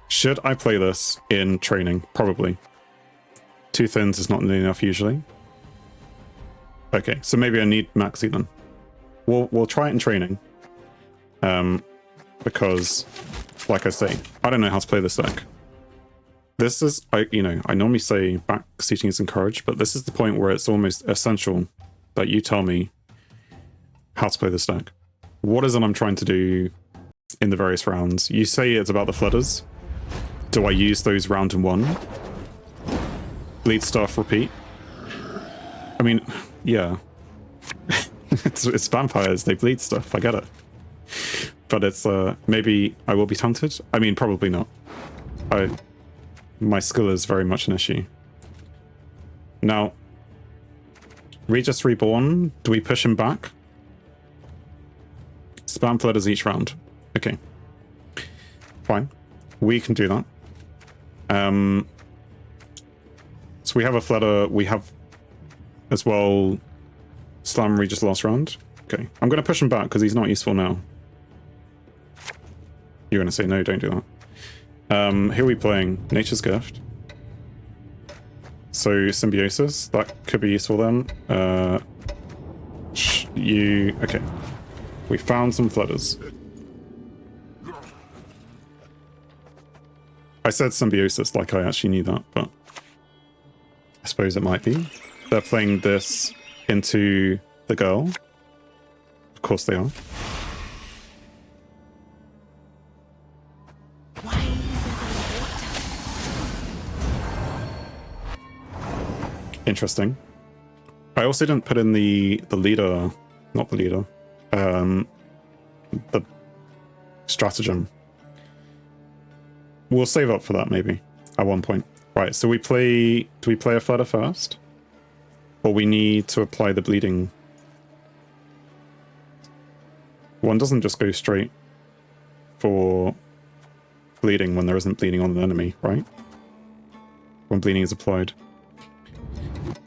Should I play this in training? Probably. 2 thins is not nearly enough usually. Okay, so maybe I need Maxi then. We'll try it in training. Because, like I say, I don't know how to play this deck. This is, I normally say backseating is encouraged, but this is the point where it's almost essential that you tell me how to play this deck. What is it I'm trying to do in the various rounds? You say it's about the flooders. Do I use those round and 1? Bleed stuff, repeat? I mean, yeah. it's vampires, they bleed stuff, I get it. But it's, maybe I will be tempted? I mean, probably not. My skill is very much an issue. Now, Regis Reborn, do we push him back? Spam flooders each round. Okay. Fine. We can do that. So we have a flutter, we have as well Slam Regis last round. Okay. I'm going to push him back because he's not useful now. You're going to say no, don't do that. Who are we playing? Nature's Gift. So Symbiosis, that could be useful then. Okay. We found some flooders. I said Symbiosis like I actually knew that, but I suppose it might be. They're playing this into the girl. Of course they are. Interesting. I also didn't put in the leader, not the leader, the stratagem. We'll save up for that maybe at one point. Right, so do we play a flutter first? Or we need to apply the bleeding? One doesn't just go straight for bleeding when there isn't bleeding on the enemy, right? When bleeding is applied.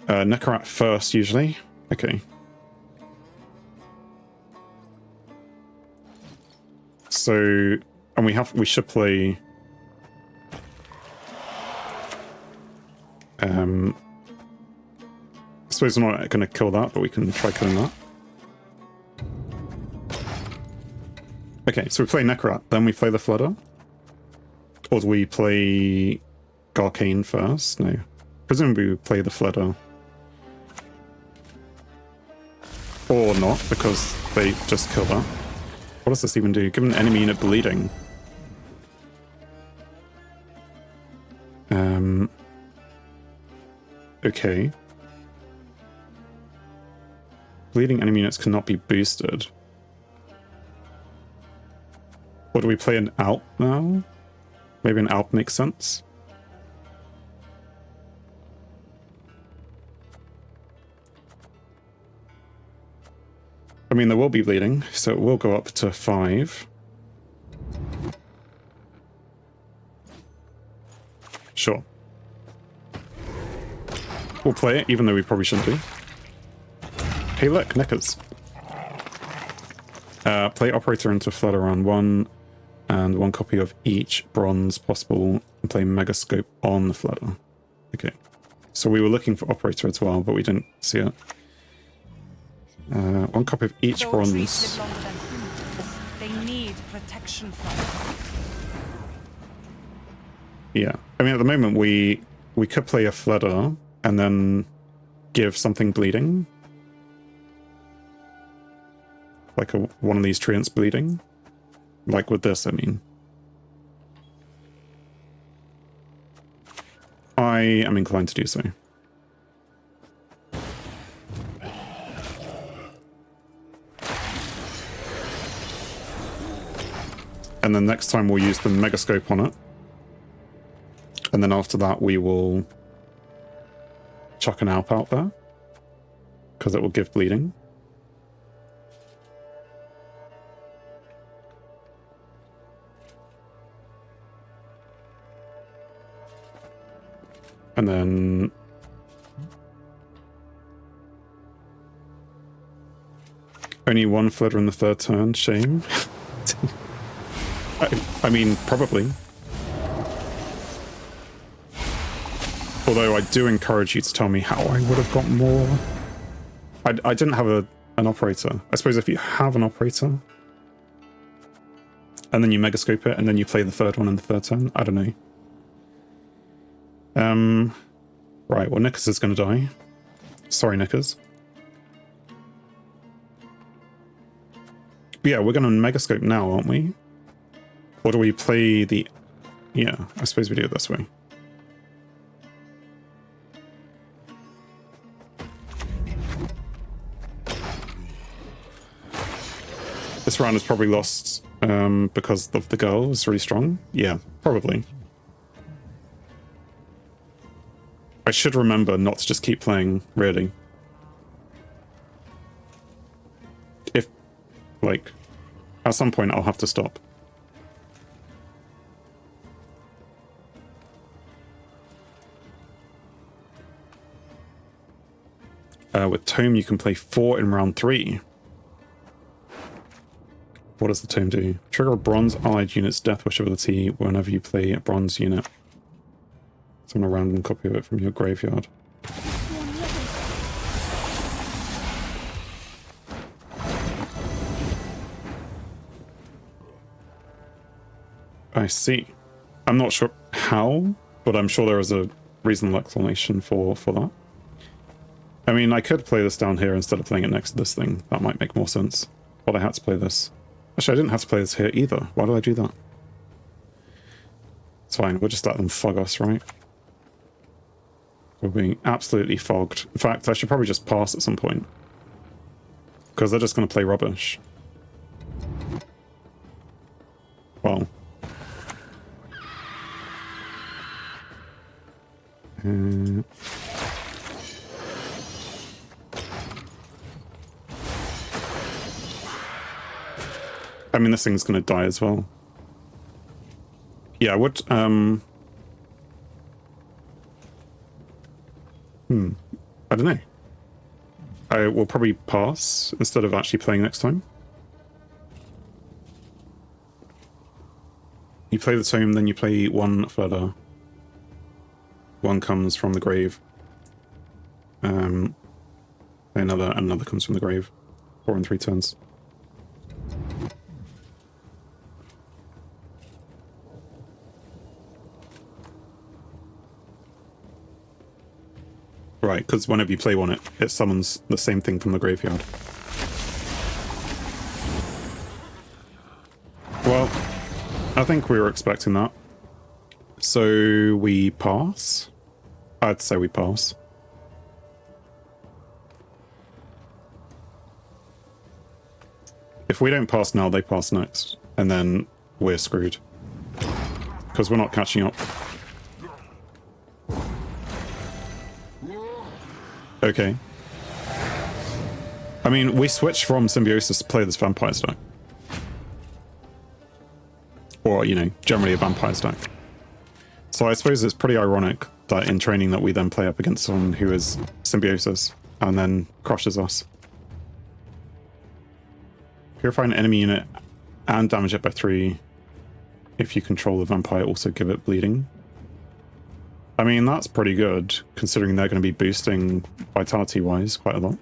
Nekarat first, usually. Okay. So, and we should play... I suppose we're not going to kill that, but we can try killing that. Okay, so we play Nekarat, then we play the Flutter? Or do we play Garcane first? No. Presumably we play the Flutter. Or not, because they just kill that. What does this even do? Give an enemy unit bleeding. Okay. Bleeding enemy units cannot be boosted. Or do we play an Alp now? Maybe an Alp makes sense. I mean, there will be bleeding, so it will go up to 5. Sure. We'll play it, even though we probably shouldn't do. Hey look, knickers. Play Operator into Flutter on 1, and 1 copy of each bronze possible, and play Megascope on the Flutter. Okay. So we were looking for Operator as well, but we didn't see it. 1 copy of each bronze. They need protection from. Yeah. I mean, at the moment, we could play a Flutter and then give something bleeding. Like one of these treants bleeding. Like with this, I mean. I am inclined to do so. And then next time we'll use the Megascope on it. And then after that we will chuck an Alp out there. Because it will give bleeding. And then... only 1 Flutter in the 3rd turn, shame. I mean, probably. Although I do encourage you to tell me how I would have got more. I didn't have an operator. I suppose if you have an operator, and then you megascope it, and then you play the third one in the third turn, I don't know. Right, well, Knickers is going to die. Sorry, Knickers. But yeah, we're going to megascope now, aren't we? Or do we play the... Yeah, I suppose we do it this way. This round is probably lost because of the girl is really strong. Yeah, probably. I should remember not to just keep playing, really. If, like, at some point I'll have to stop. With Tome, you can play 4 in round 3. What does the Tome do? Trigger a bronze allied unit's death wish ability whenever you play a bronze unit. Summon a random copy of it from your graveyard. I see. I'm not sure how, but I'm sure there is a reasonable explanation for that. I mean, I could play this down here instead of playing it next to this thing. That might make more sense. But I had to play this. Actually, I didn't have to play this here either. Why did I do that? It's fine. We'll just let them fog us, right? We're being absolutely fogged. In fact, I should probably just pass at some point. Because they're just going to play rubbish. Well. I mean, this thing's gonna die as well. Yeah, I would, I don't know. I will probably pass instead of actually playing next time. You play the Tome, then you play 1 further. 1 comes from the grave. Another comes from the grave. 4 in 3 turns. Right, because whenever you play one, it summons the same thing from the graveyard. Well, I think we were expecting that. So we pass? I'd say we pass. If we don't pass now, they pass next. And then we're screwed. Because we're not catching up. Okay. I mean, we switched from Symbiosis to play this vampire stack. Or, you know, generally a vampire stack. So I suppose it's pretty ironic that in training that we then play up against someone who is Symbiosis and then crushes us. Purify an enemy unit and damage it by 3. If you control the vampire, also give it bleeding. I mean, that's pretty good, considering they're going to be boosting vitality-wise quite a lot.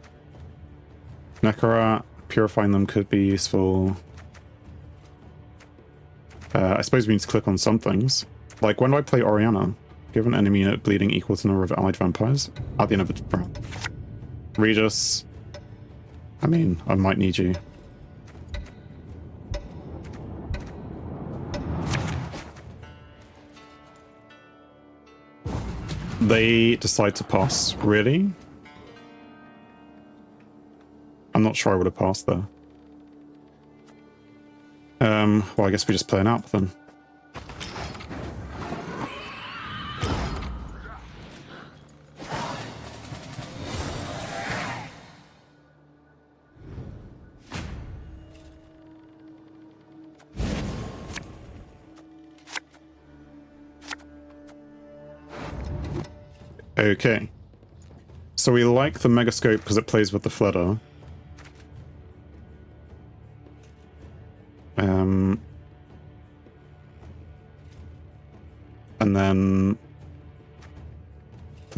Nekara, purifying them could be useful. I suppose we need to click on some things. Like, when do I play Oriana? Give an enemy unit bleeding equal to the number of allied vampires at the end of the round. Regis. I mean, I might need you. They decide to pass. Really? I'm not sure I would have passed there. Well, I guess we just play an app then. Okay. So we like the Megascope because it plays with the Fludder. And then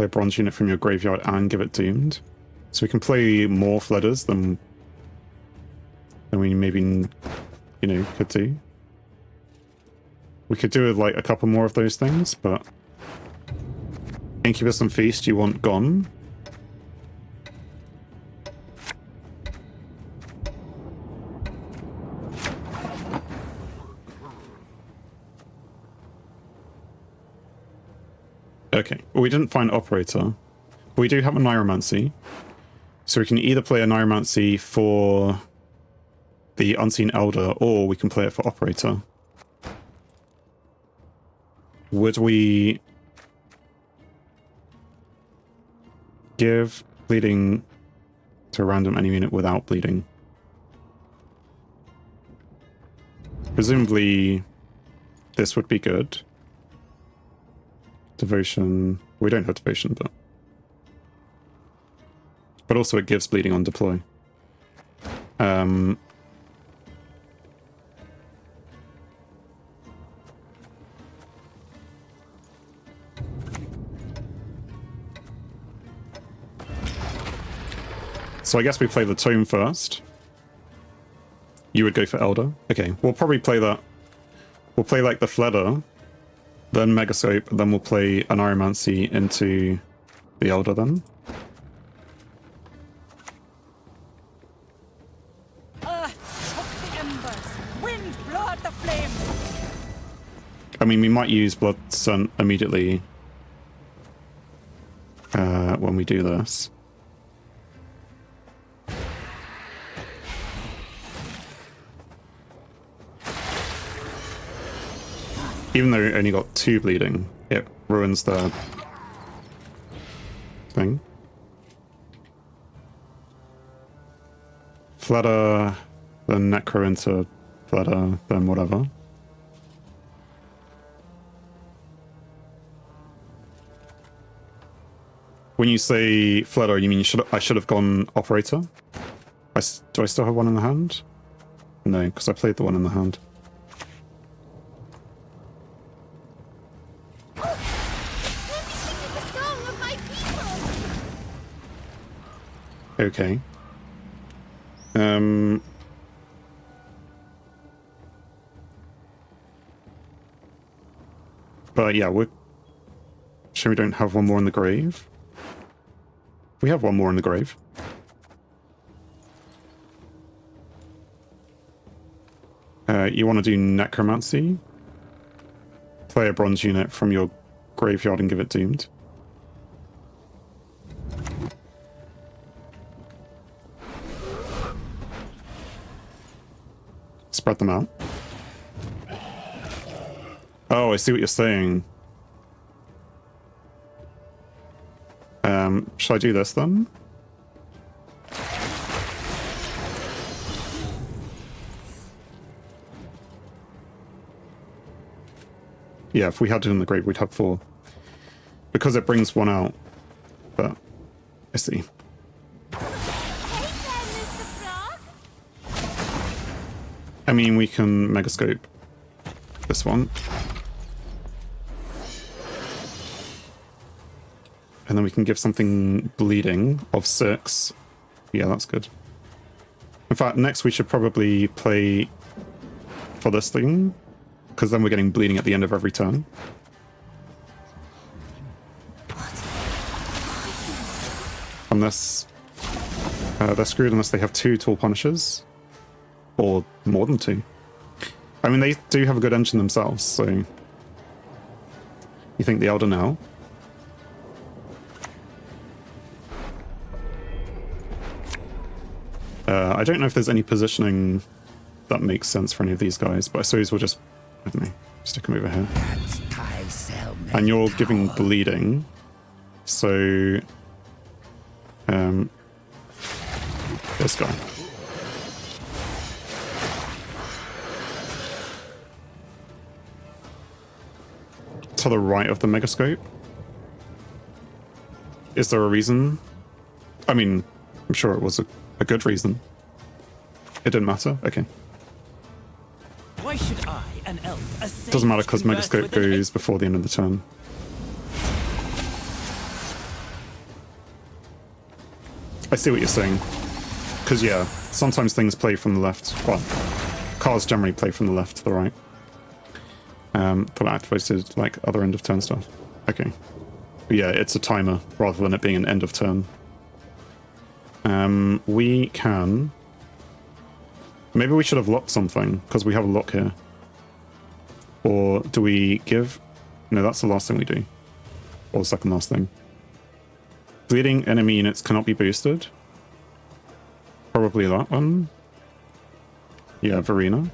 Play a bronze unit from your graveyard and give it doomed. So we can play more Fledders than we maybe, you know, could do. We could do like a couple more of those things, but Incubus and Feast you want gone. Okay, well, we didn't find Operator, but we do have a Neuromancy. So we can either play a Neuromancy for the Unseen Elder, or we can play it for Operator. Would we give bleeding to a random enemy unit without bleeding? Presumably, this would be good. Devotion. We don't have devotion, but also it gives bleeding on deploy. So I guess we play the Tome first. You would go for Elder. Okay, we'll probably play that. We'll play like the Fledder, then Megascope, then we'll play an Neuromancy into the Elder then. Choke the embers. Wind, blow out the flame. I mean, we might use Blood Sun immediately when we do this. Even though it only got 2 bleeding, it ruins the thing. Fledder, then Necro into Fledder, then whatever. When you say Fledder, you mean I should have gone Operator? Do I still have one in the hand? No, because I played the one in the hand. Okay. But yeah, we're sure we don't have one more in the grave. We have one more in the grave. You want to do Necromancy? Play a bronze unit from your graveyard and give it doomed. Spread them out. Oh, I see what you're saying. Should I do this then? Yeah, if we had it in the grave, we'd have 4. Because it brings 1 out. But, I see. I mean, we can Megascope this one. And then we can give something bleeding of 6. Yeah, that's good. In fact, next we should probably play for this thing, because then we're getting bleeding at the end of every turn. Unless they're screwed unless they have 2 Tool Punishers. Or more than 2. I mean, they do have a good engine themselves, so... You think the Elder now? I don't know if there's any positioning that makes sense for any of these guys, but I suppose we'll just, I don't know, stick them over here. And you're giving bleeding, so... this guy. To the right of the Megascope. Is there a reason? I mean, I'm sure it was a good reason. It didn't matter? Okay. Why should I, an elf, a sage, Doesn't matter because converse Megascope with an goes before the end of the turn. I see what you're saying. Because, yeah, sometimes things play from the left. Well, cards generally play from the left to the right. For activated, like, other end of turn stuff. Okay. But yeah, it's a timer rather than it being an end of turn. We can... Maybe we should have locked something, because we have a lock here. Or do we give... No, that's the last thing we do. Or the second last thing. Bleeding enemy units cannot be boosted. Probably that one. Yeah, Verena.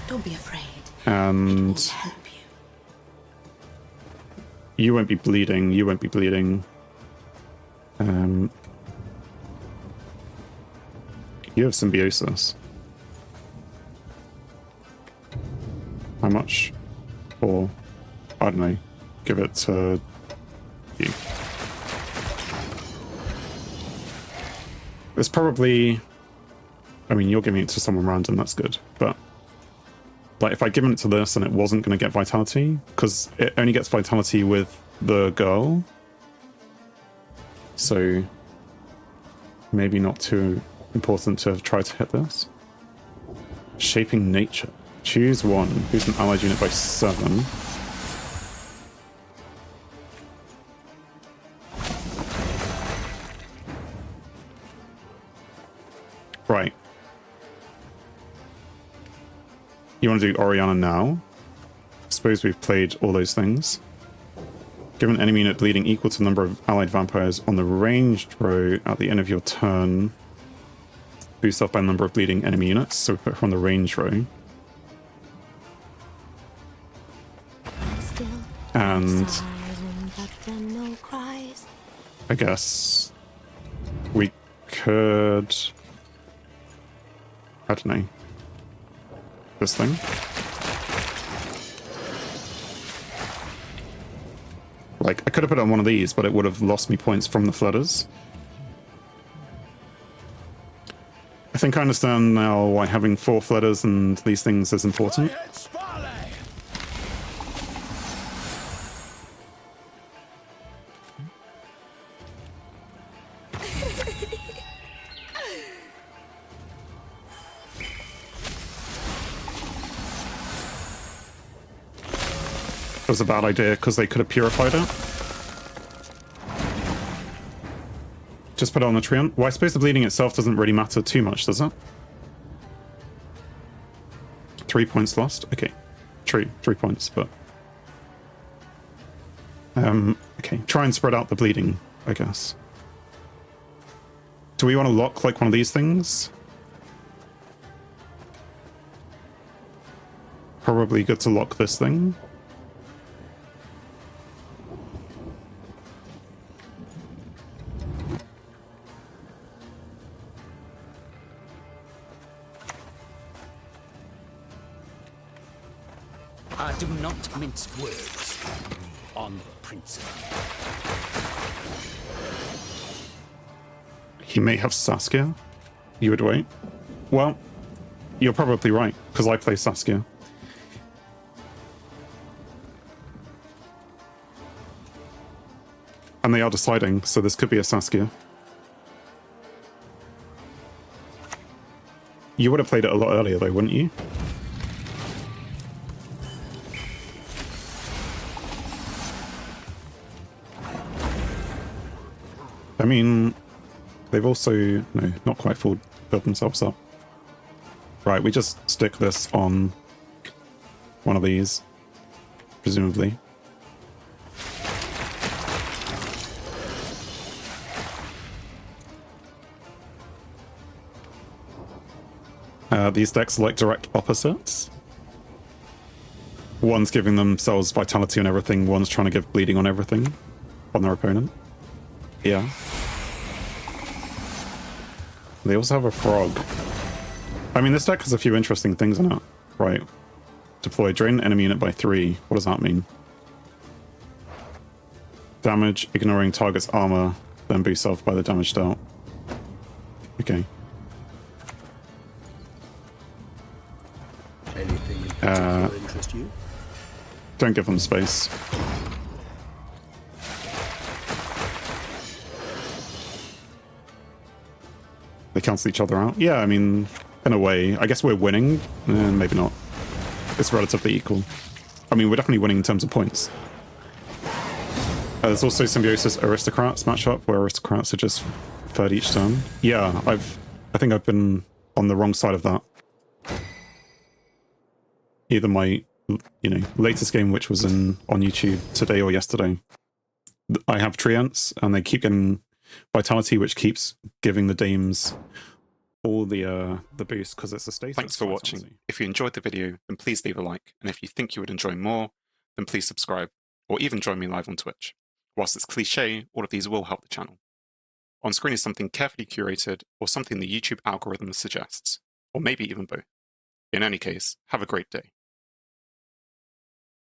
Don't be afraid. And... Help you. You won't be bleeding. You won't be bleeding. You have symbiosis. How much? Or, I don't know, give it to you. It's probably... I mean, you're giving it to someone random, that's good. But, like, if I'd given it to this and it wasn't going to get Vitality, because it only gets Vitality with the girl. So, maybe not too important to have tried to hit this. Shaping Nature. Choose one. Boost an allied unit by 7. Right. You want to do Oriana now? I suppose we've played all those things. Give an enemy unit bleeding equal to the number of allied vampires on the ranged row at the end of your turn. Boost up by the number of bleeding enemy units, so we put her on the range row. And I guess we could, I don't know, this thing. Like, I could have put it on one of these, but it would have lost me points from the flooders. I think I understand now why having 4 flooders and these things is important. It was a bad idea because they could have purified it. Just put it on the Treant. Well, I suppose the bleeding itself doesn't really matter too much, does it? 3 points lost? Okay. True, 3 points, but... okay, try and spread out the bleeding, I guess. Do we want to lock, like, one of these things? Probably good to lock this thing. Do not mince words on principle. He may have Saskia. You would wait. Well, you're probably right, because I play Saskia. And they are deciding, so this could be a Saskia. You would have played it a lot earlier though, wouldn't you? I mean, they've also, no, not quite built themselves up. Right, we just stick this on one of these, presumably. These decks are like direct opposites. One's giving themselves vitality on everything, one's trying to give bleeding on everything on their opponent. Yeah. They also have a frog. I mean, this deck has a few interesting things in it. Right. Deploy drain enemy unit by 3. What does that mean? Damage, ignoring target's armor, then boost self by the damage dealt. Okay. Anything in particular interest you? Don't give them space. They cancel each other out. Yeah, I mean, in a way, I guess we're winning. Maybe not. It's relatively equal. I mean, we're definitely winning in terms of points. There's also Symbiosis Aristocrats matchup, where Aristocrats are just third each turn. Yeah, I think I've been on the wrong side of that. Either my, latest game, which was on YouTube today or yesterday, I have Treants, and they keep getting Vitality, which keeps giving the dames all the boost because it's a status. Thanks for watching. If you enjoyed the video, then please leave a like, and if you think you would enjoy more, then please subscribe, or even join me live on Twitch. Whilst it's cliche, all of these will help the channel. On screen is something carefully curated, or something the YouTube algorithm suggests, or maybe even both. In any case, have a great day.